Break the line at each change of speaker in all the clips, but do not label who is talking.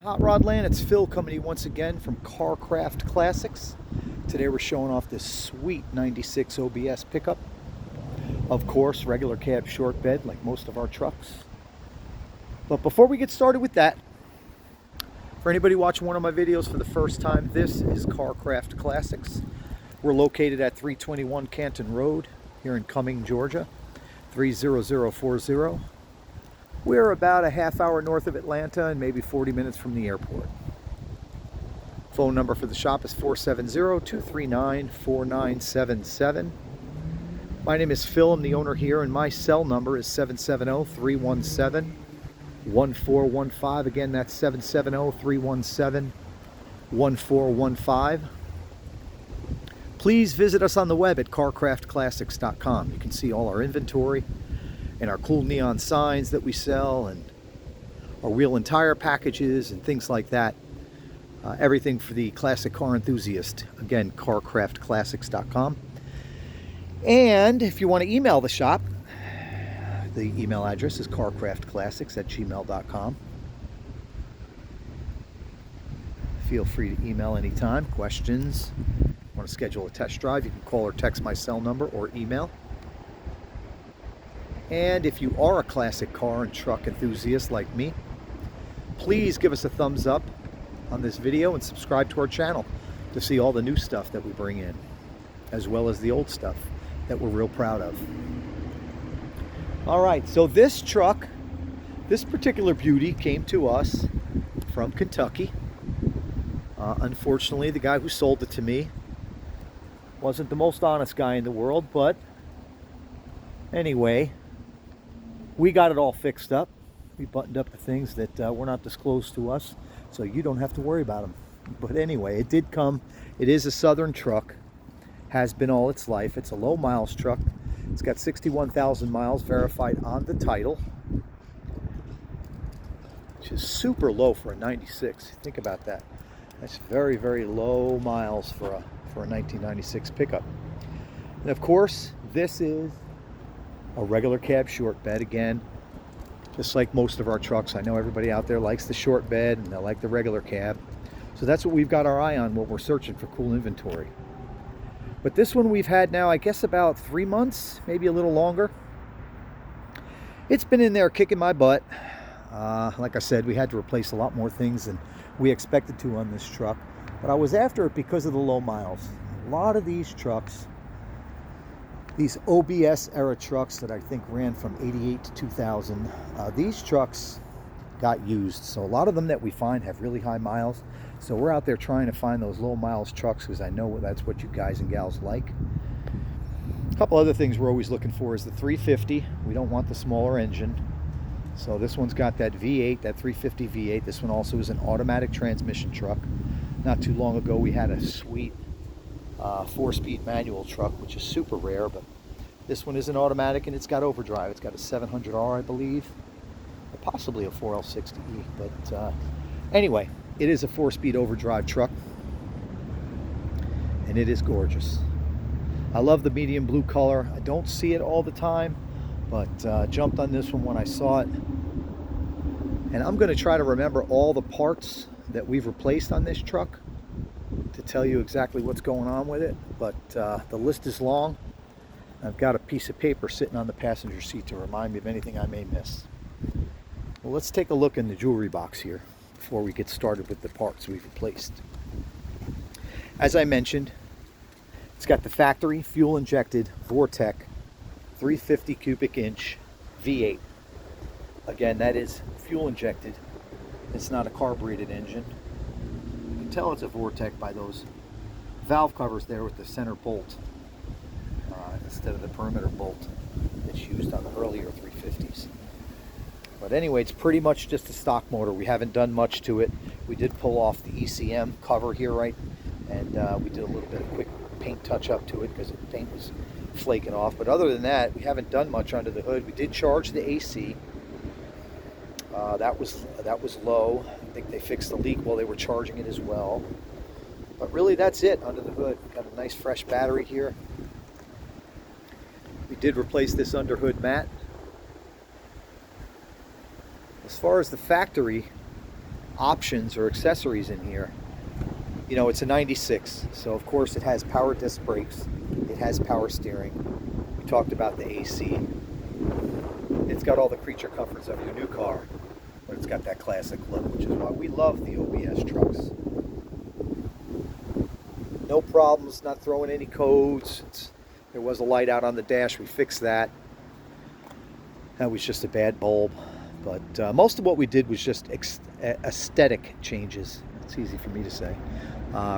Hot Rod Land, it's Phil coming to you once again from Carcraft Classics. Today we're showing off this sweet 96 OBS pickup. Of course, regular cab short bed like most of our trucks. But before we get started with that, for anybody watching one of my videos for the first time, this is Carcraft Classics. We're located at 321 Canton Road here in Cumming, Georgia, 30040. We're about a half hour north of Atlanta and maybe 40 minutes from the airport. Phone number for the shop is 470-239-4977. My name is Phil, I'm the owner here, and my cell number is 770-317-1415. Again, that's 770-317-1415. Please visit us on the web at carcraftclassics.com. You can see all our inventory and our cool neon signs that we sell, and our wheel and tire packages and things like that. Everything for the classic car enthusiast. Again, carcraftclassics.com. And if you want to email the shop, the email address is carcraftclassics@gmail.com. Feel free to email anytime. Questions, want to schedule a test drive, you can call or text my cell number or email. And if you are a classic car and truck enthusiast like me, please give us a thumbs up on this video and subscribe to our channel to see all the new stuff that we bring in, as well as the old stuff that we're real proud of. All right, so this truck, this particular beauty, came to us from Kentucky. Unfortunately, the guy who sold it to me wasn't the most honest guy in the world, but anyway, we got it all fixed up. We buttoned up the things that were not disclosed to us, so you don't have to worry about them. But anyway, it did come. It is a Southern truck, has been all its life. It's a low miles truck. It's got 61,000 miles verified on the title, which is super low for a 96. Think about that. That's very, very low miles for a 1996 pickup. And of course, this is a regular cab short bed. Again, just like most of our trucks. I know everybody out there likes the short bed and they like the regular cab. So that's what we've got our eye on when we're searching for cool inventory. But this one we've had now, I guess, about 3 months, maybe a little longer. It's been in there kicking my butt. Like I said, we had to replace a lot more things than we expected to on this truck. But I was after it because of the low miles. A lot of these trucks, these OBS era trucks that I think ran from 88 to 2000, these trucks got used. So a lot of them that we find have really high miles. So we're out there trying to find those low miles trucks because I know that's what you guys and gals like. A couple other things we're always looking for is the 350. We don't want the smaller engine. So this one's got that V8, that 350 V8. This one also is an automatic transmission truck. Not too long ago we had a sweet 4-speed manual truck, which is super rare, but this one is an automatic and it's got overdrive. It's got a 700R, I believe, or possibly a 4L60E. But anyway, it is a 4-speed overdrive truck, and it is gorgeous. I love the medium blue color. I don't see it all the time, but jumped on this one when I saw it. And I'm going to try to remember all the parts that we've replaced on this truck to tell you exactly what's going on with it. But the list is long. I've got a piece of paper sitting on the passenger seat to remind me of anything I may miss. Well, let's take a look in the jewelry box here before we get started with the parts we've replaced. As I mentioned, it's got the factory fuel injected Vortec 350 cubic inch V8. Again, that is fuel injected. It's not a carbureted engine. You can tell it's a Vortec by those valve covers there with the center bolt instead of the perimeter bolt that's used on the earlier 350s. But anyway, it's pretty much just a stock motor. We haven't done much to it. We did pull off the ECM cover here, right? And we did a little bit of quick paint touch up to it because the paint was flaking off. But other than that, we haven't done much under the hood. We did charge the AC. That was low. I think they fixed the leak while they were charging it as well. But really, that's it under the hood. Got a nice fresh battery here. We did replace this under hood mat. As far as the factory options or accessories in here. You know, it's a 96, so of course it has power disc brakes, it has power steering. We talked about the AC. It's got all the creature comforts of your new car, but it's got that classic look, which is why we love the OBS trucks. No problems, not throwing any codes. There was a light out on the dash, we fixed that. That was just a bad bulb. But most of what we did was just aesthetic changes. It's easy for me to say.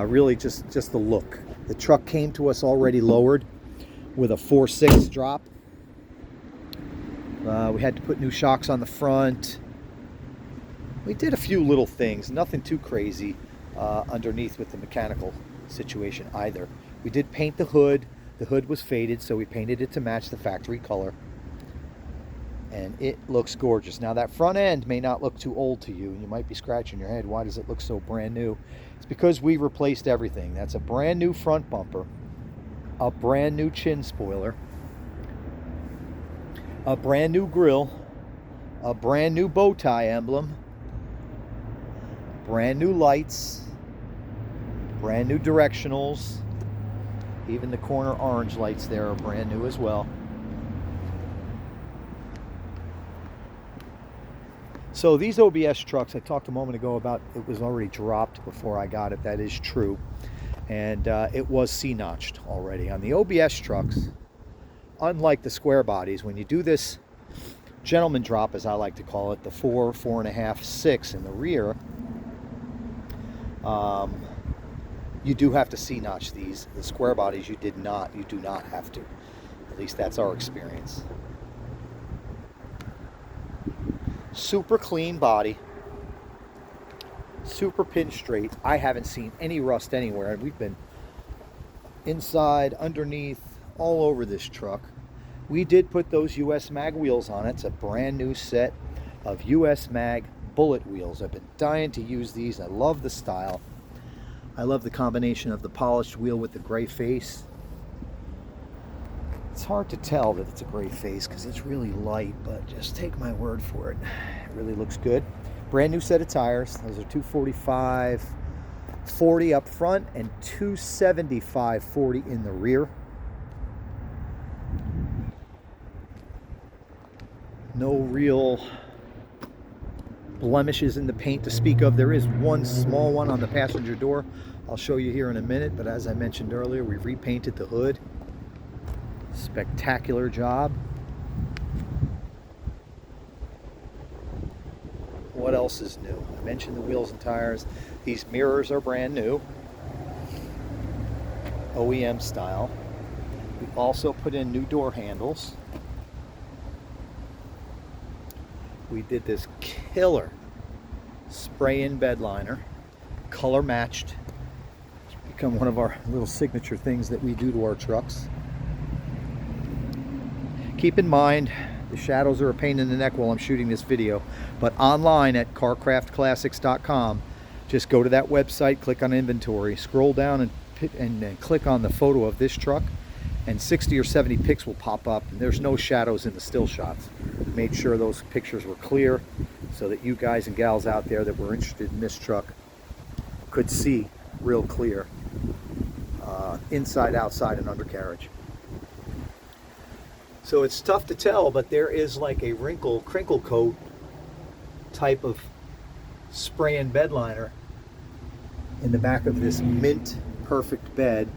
Really just the look. The truck came to us already lowered with a 4.6 drop. We had to put new shocks on the front. We did a few little things, nothing too crazy underneath with the mechanical situation either. We did paint the hood. The hood was faded, so we painted it to match the factory color. And it looks gorgeous. Now that front end may not look too old to you. You might be scratching your head, why does it look so brand new? It's because we replaced everything. That's a brand new front bumper, a brand new chin spoiler, a brand new grille, a brand new bow tie emblem, brand new lights, brand new directionals. Even the corner orange lights there are brand new as well. So these OBS trucks, I talked a moment ago about it was already dropped before I got it. That is true. And it was C-notched already. On the OBS trucks, unlike the square bodies, when you do this gentleman drop, as I like to call it, the 4, 4.5, 6 in the rear, you do have to C-notch these. The square bodies, you do not have to. At least that's our experience. Super clean body, super pin straight. I haven't seen any rust anywhere, and we've been inside, underneath, all over this truck. We did put those US Mag wheels on it. It's a brand new set of US Mag bullet wheels. I've been dying to use these. I love the style. I love the combination of the polished wheel with the gray face. It's hard to tell that it's a gray face because it's really light, but just take my word for it. It really looks good. Brand new set of tires. Those are 245/40 up front and 275/40 in the rear. No real blemishes in the paint to speak of. There is one small one on the passenger door. I'll show you here in a minute, but as I mentioned earlier, we repainted the hood. Spectacular job. What else is new? I mentioned the wheels and tires. These mirrors are brand new, OEM style. We also put in new door handles. We did this killer spray-in bed liner, color matched. It's become one of our little signature things that we do to our trucks. Keep in mind, the shadows are a pain in the neck while I'm shooting this video, but online at carcraftclassics.com, just go to that website, click on inventory, scroll down and click on the photo of this truck, and 60 or 70 pics will pop up, and there's no shadows in the still shots. We made sure those pictures were clear so that you guys and gals out there that were interested in this truck could see real clear inside, outside, and undercarriage. So it's tough to tell, but there is like a crinkle coat type of spray and bed liner in the back of this mint perfect bed.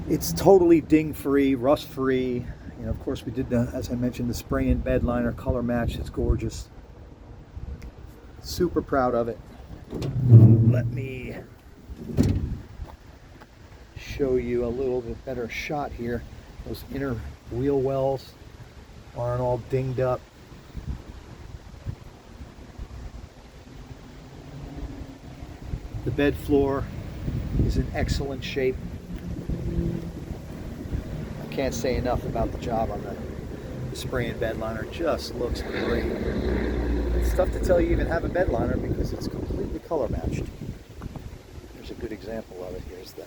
It's totally ding free, rust free. You know, of course we did as I mentioned, the spray and bed liner color match. It's gorgeous. Super proud of it. Let me show you a little bit better shot here. Those inner wheel wells aren't all dinged up. The bed floor is in excellent shape. I can't say enough about the job on the spray and bed liner. Just looks great. It's tough to tell you even have a bed liner because it's completely color matched. Here's a good example of it. Here's the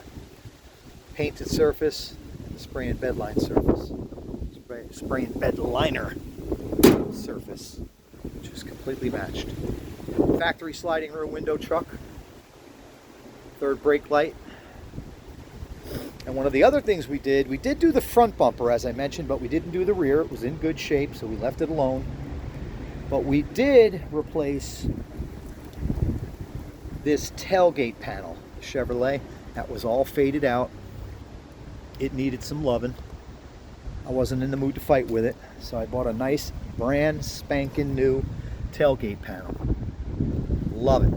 painted surface, the spray and bed line surface. Spray and bed liner surface, which is completely matched. Factory sliding rear window truck. Third brake light. And one of the other things we did do the front bumper, as I mentioned, but we didn't do the rear. It was in good shape, so we left it alone. But we did replace this tailgate panel, Chevrolet. That was all faded out. It needed some loving. I wasn't in the mood to fight with it, so I bought a nice brand spanking new tailgate panel. Love it.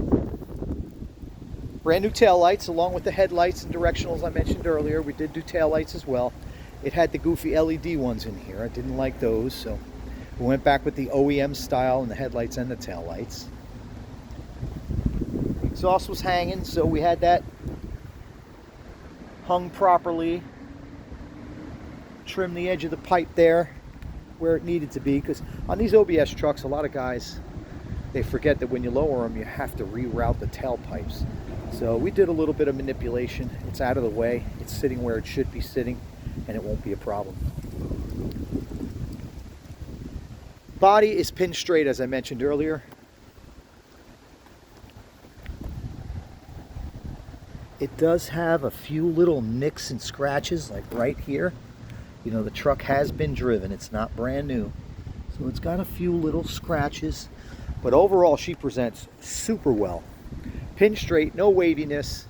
Brand new tail lights along with the headlights and directionals I mentioned earlier. We did do tail lights as well. It had the goofy LED ones in here. I didn't like those, so we went back with the OEM style in the headlights and the tail lights. Exhaust was hanging, so we had that hung properly. Trim the edge of the pipe there where it needed to be, because on these OBS trucks, a lot of guys, they forget that when you lower them, you have to reroute the tailpipes. So we did a little bit of manipulation. It's out of the way. It's sitting where it should be sitting, and it won't be a problem. Body is pin straight, as I mentioned earlier. It does have a few little nicks and scratches, like right here. You know, the truck has been driven. It's not brand new. So it's got a few little scratches. But overall, she presents super well. Pin straight, no waviness.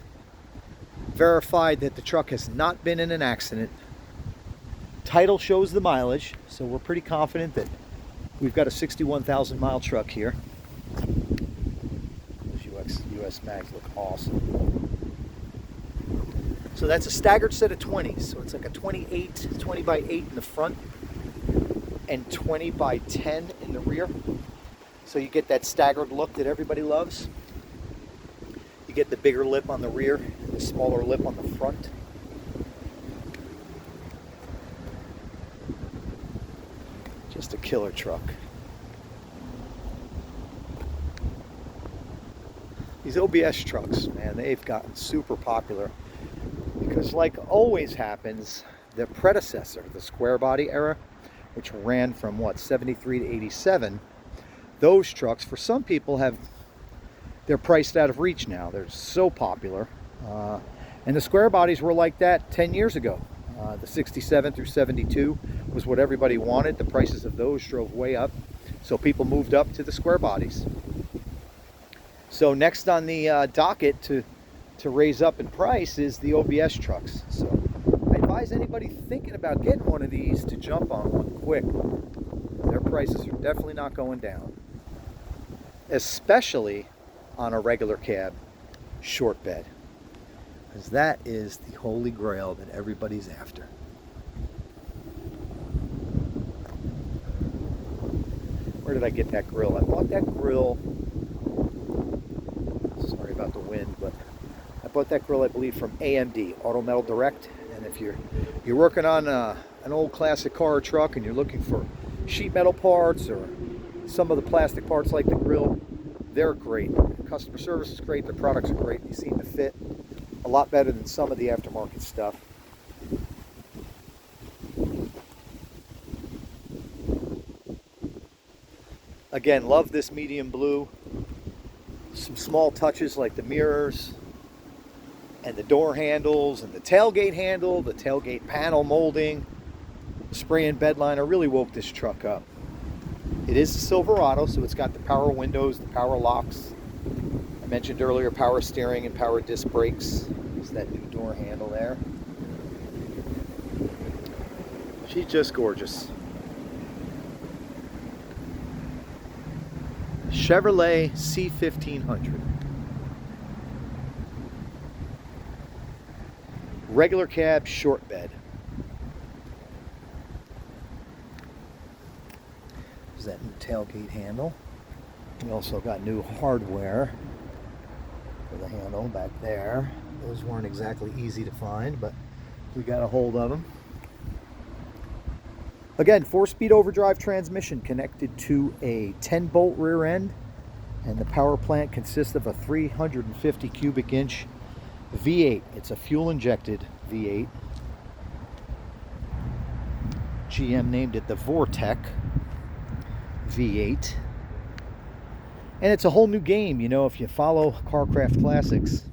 Verified that the truck has not been in an accident. Title shows the mileage, so we're pretty confident that we've got a 61,000 mile truck here. Those US mags look awesome. So that's a staggered set of 20s. So it's like a 20 by 8 in the front and 20 by 10 in the rear. So you get that staggered look that everybody loves. You get the bigger lip on the rear and the smaller lip on the front. Just a killer truck. These OBS trucks, man, they've gotten super popular because, like always happens, the predecessor, the square body era, which ran from what, 73 to 87, those trucks for some people they're priced out of reach now. They're so popular. And the square bodies were like that 10 years ago. The 67 through 72 was what everybody wanted. The prices of those drove way up. So people moved up to the square bodies. So next on the docket to raise up in price is the OBS trucks. So I advise anybody thinking about getting one of these to jump on one quick. Their prices are definitely not going down. Especially on a regular cab short bed, because that is the holy grail that everybody's after. Where did I get that grill? I bought that grill, sorry about the wind, but I bought that grill, I believe, from AMD, Auto Metal Direct. And if you're working on an old classic car or truck and you're looking for sheet metal parts or some of the plastic parts like the grill, they're great. Customer service is great. Their products are great. They seem to fit a lot better than some of the aftermarket stuff. Again, love this medium blue. Some small touches like the mirrors and the door handles and the tailgate handle, the tailgate panel molding, spray and bed liner really woke this truck up. It is a Silverado, so it's got the power windows, the power locks. I mentioned earlier power steering and power disc brakes. There's that new door handle there. She's just gorgeous. Chevrolet C1500. Regular cab, short bed. There's that new tailgate handle. We also got new hardware for the handle back there. Those weren't exactly easy to find, but we got a hold of them. Again, 4-speed overdrive transmission connected to a 10-bolt rear end, and the power plant consists of a 350 cubic inch V8. It's a fuel-injected V8. GM named it the Vortec V8. And it's a whole new game. You know, if you follow Carcraft Classics,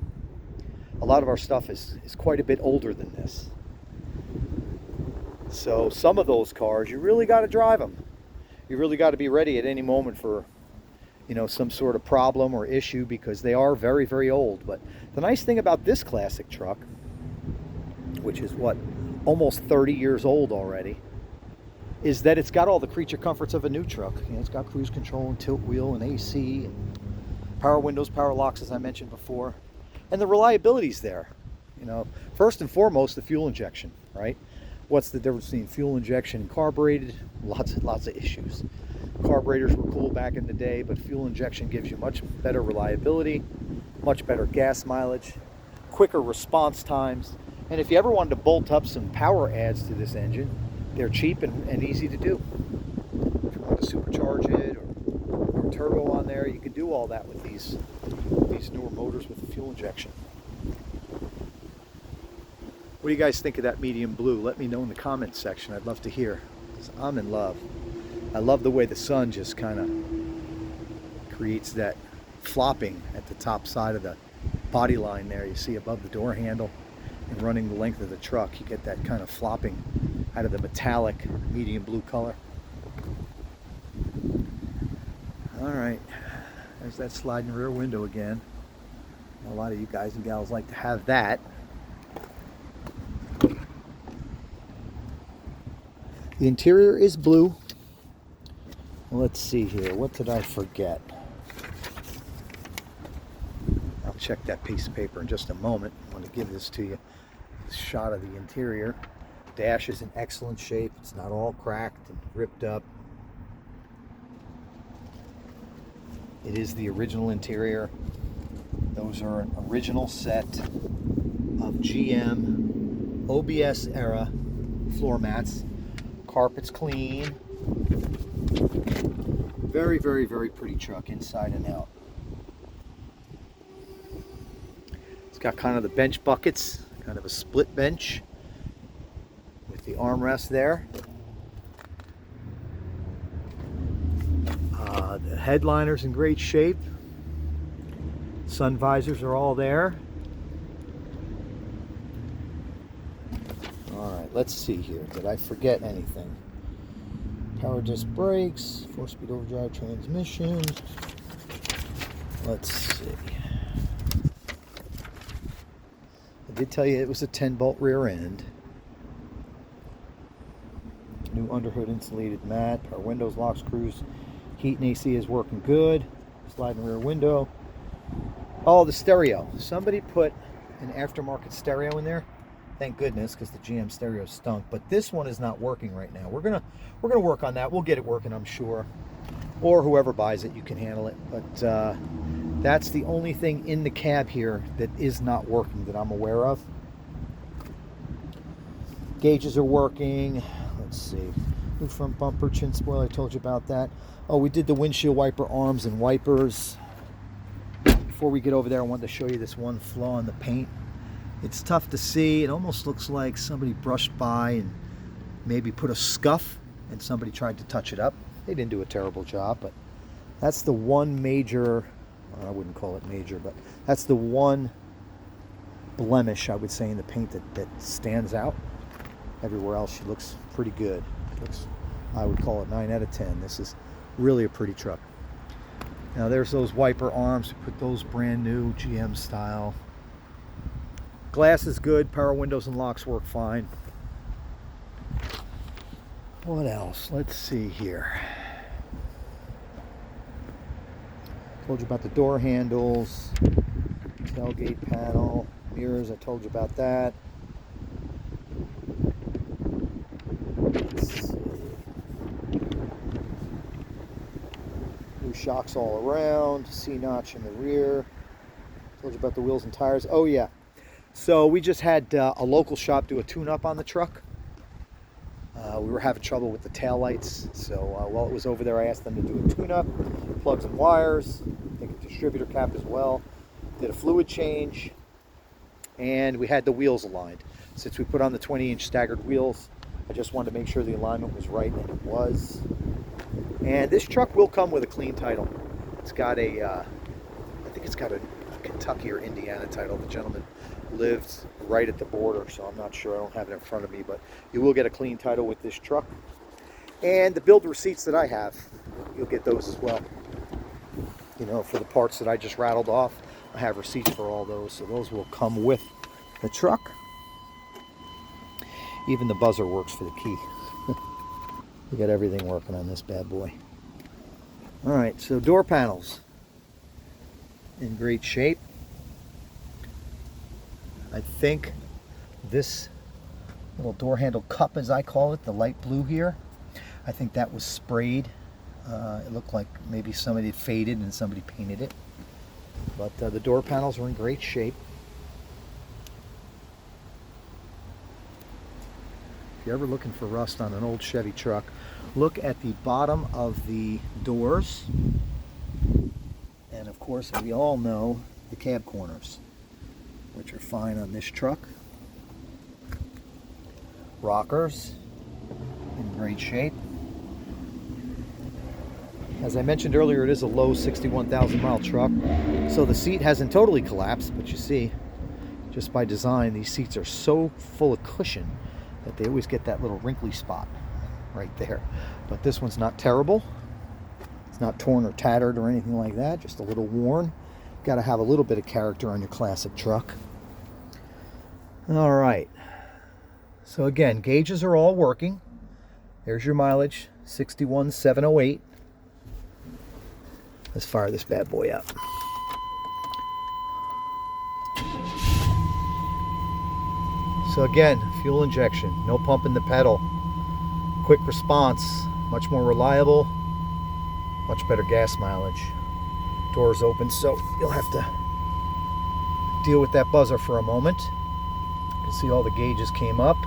a lot of our stuff is quite a bit older than this. So some of those cars, you really got to drive them. You really got to be ready at any moment for, you know, some sort of problem or issue, because they are very, very old. But the nice thing about this classic truck, which is what, almost 30 years old already, is that it's got all the creature comforts of a new truck. You know, it's got cruise control and tilt wheel and AC and power windows, power locks, as I mentioned before. And the reliability's there. You know, first and foremost, the fuel injection, right? What's the difference between fuel injection and carbureted? Lots of issues. Carburetors were cool back in the day, but fuel injection gives you much better reliability, much better gas mileage, quicker response times. And if you ever wanted to bolt up some power adds to this engine, they're cheap and easy to do. If you want to supercharge it or turbo on there, you can do all that with these newer motors with the fuel injection. What do you guys think of that medium blue? Let me know in the comments section. I'd love to hear, because I'm in love. I love the way the sun just kind of creates that flopping at the top side of the body line there. You see above the door handle and running the length of the truck, you get that kind of flopping out of the metallic medium blue color. All right, there's that sliding rear window again. A lot of you guys and gals like to have that. The interior is blue. Let's see here. What did I forget? I'll check that piece of paper in just a moment. I want to give this to you. This shot of the interior. Dash is in excellent shape. It's not all cracked and ripped up. It is the original interior. Those are an original set of GM OBS era floor mats. Carpet's clean. Very, very, very pretty truck inside and out. It's got kind of the bench buckets, kind of a split bench with the armrest there. The headliner's in great shape. Sun visors are all there. Alright, let's see here. Did I forget anything? Power disc brakes, 4-speed overdrive transmission. Let's see. I did tell you it was a 10-bolt rear end. New underhood insulated mat. Power windows, locks, cruise, heat and AC is working good. Sliding rear window. Oh, the stereo. Somebody put an aftermarket stereo in there. Thank goodness, because the GM stereo stunk. But this one is not working right now. We're gonna work on that. We'll get it working, I'm sure. Or whoever buys it, you can handle it. But that's the only thing in the cab here that is not working that I'm aware of. Gauges are working. Let's see. New front bumper, chin spoiler. I told you about that. Oh, we did the windshield wiper arms and wipers. Before we get over there, I wanted to show you this one flaw in the paint. It's tough to see. It almost looks like somebody brushed by and maybe put a scuff and somebody tried to touch it up. They didn't do a terrible job, but that's the one major, I wouldn't call it major, but that's the one blemish, I would say, in the paint that stands out. Everywhere else, she looks pretty good. Looks, I would call it 9 out of 10. This is really a pretty truck. Now there's those wiper arms. We put those brand new GM style. Glass is good. Power windows and locks work fine. What else? Let's see here. Told you about the door handles, tailgate panel, mirrors. I told you about that. Let's see. New shocks all around. C-notch in the rear. Told you about the wheels and tires. Oh yeah. So we just had a local shop do a tune-up on the truck. We were having trouble with the taillights, so while it was over there, I asked them to do a tune-up, plugs and wires, I think a distributor cap as well, did a fluid change, and we had the wheels aligned. Since we put on the 20-inch staggered wheels, I just wanted to make sure the alignment was right, and it was. And this truck will come with a clean title. It's got a, I think it's got a Kentucky or Indiana title. The gentleman lives right at the border, so I'm not sure. I don't have it in front of me, but you will get a clean title with this truck. And the build receipts that I have, you'll get those as well. You know, for the parts that I just rattled off, I have receipts for all those, so those will come with the truck. Even the buzzer works for the key. We got everything working on this bad boy. All right, so door panels in great shape. I think this little door handle cup, as I call it, the light blue here, I think that was sprayed. It looked like maybe somebody faded and somebody painted it. But the door panels are in great shape. If you're ever looking for rust on an old Chevy truck, look at the bottom of the doors. And of course, we all know the cab corners, which are fine on this truck. Rockers in great shape. As I mentioned earlier, it is a low 61,000 mile truck, so the seat hasn't totally collapsed, but you see, just by design, these seats are so full of cushion that they always get that little wrinkly spot right there. But this one's not terrible. It's not torn or tattered or anything like that, just a little worn. Got to have a little bit of character on your classic truck. All right. So again, gauges are all working. There's your mileage, 61,708. Let's fire this bad boy up. So again, fuel injection, no pump in the pedal. Quick response, much more reliable, much better gas mileage. Doors open, so you'll have to deal with that buzzer for a moment. You can see all the gauges came up.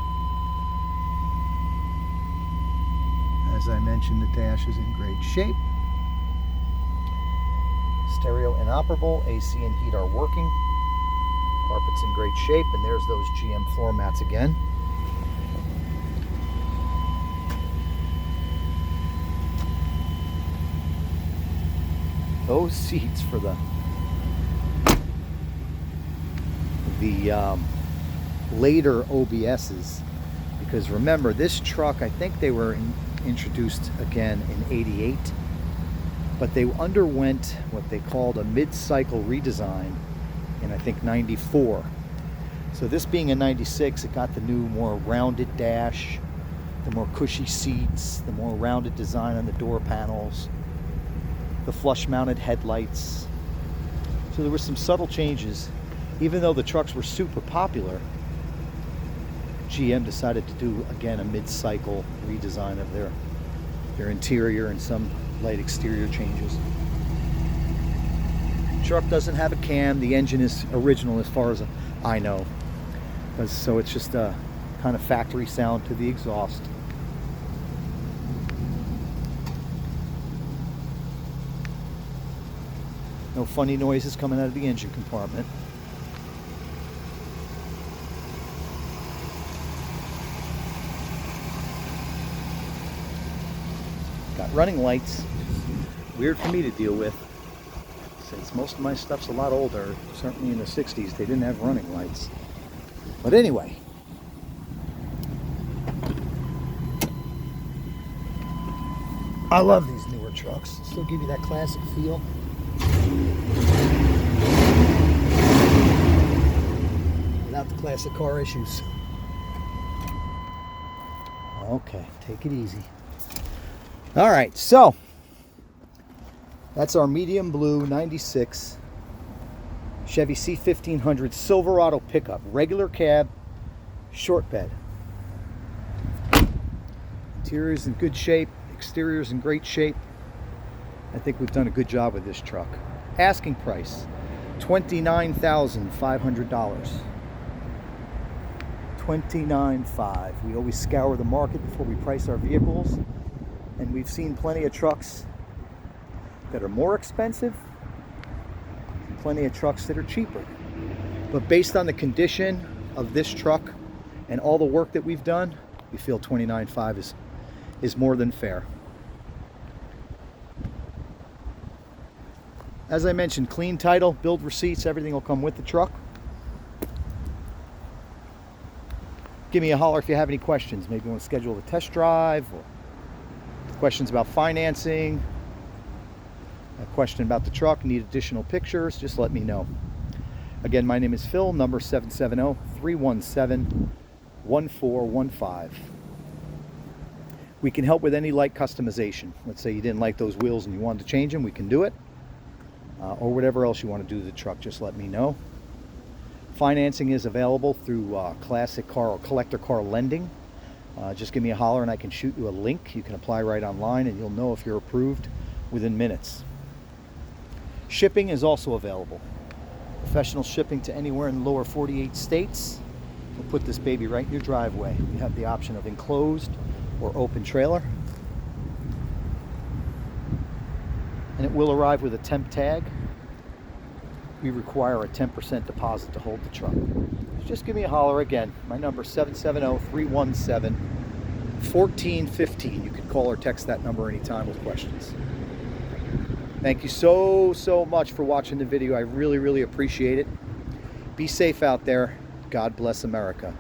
As I mentioned, the dash is in great shape. Stereo inoperable, AC and heat are working. Carpet's in great shape, and there's those GM floor mats again. Those seats for the later OBSs, because remember, this truck, I think they were introduced again in '88, but they underwent what they called a mid-cycle redesign in, I think, '94. So this being a '96, it got the new, more rounded dash, the more cushy seats, the more rounded design on the door panels, the flush-mounted headlights. So there were some subtle changes. Even though the trucks were super popular, GM decided to do, again, a mid-cycle redesign of their interior and some light exterior changes. Truck doesn't have a cam. The engine is original as far as I know. So it's just a kind of factory sound to the exhaust. No funny noises coming out of the engine compartment. Got running lights. Weird for me to deal with, since most of my stuff's a lot older. Certainly in the 60s they didn't have running lights. But anyway, I love these newer trucks. Still give you that classic feel. Without the classic car issues. Okay, take it easy. All right, so that's our medium blue '96 Chevy C1500 Silverado pickup. Regular cab, short bed. Interior's in good shape, exterior's in great shape. I think we've done a good job with this truck. Asking price, $29,500. $29,500. We always scour the market before we price our vehicles, and we've seen plenty of trucks that are more expensive and plenty of trucks that are cheaper. But based on the condition of this truck and all the work that we've done, we feel $29,500 is more than fair. As I mentioned, clean title, build receipts, everything will come with the truck. Give me a holler if you have any questions. Maybe you want to schedule a test drive, or questions about financing, a question about the truck, need additional pictures, just let me know. Again, my name is Phil, number 770-317-1415. We can help with any light customization. Let's say you didn't like those wheels and you wanted to change them, we can do it. Or whatever else you want to do to the truck, just let me know. Financing is available through classic car or collector car lending. Just give me a holler and I can shoot you a link. You can apply right online and you'll know if you're approved within minutes. Shipping is also available. Professional shipping to anywhere in the lower 48 states. We'll put this baby right in your driveway. You have the option of enclosed or open trailer. And it will arrive with a temp tag. We require a 10% deposit to hold the truck. So just give me a holler again. My number is 770-317-1415. You can call or text that number anytime with questions. Thank you so much for watching the video. I really appreciate it. Be safe out there. God bless America.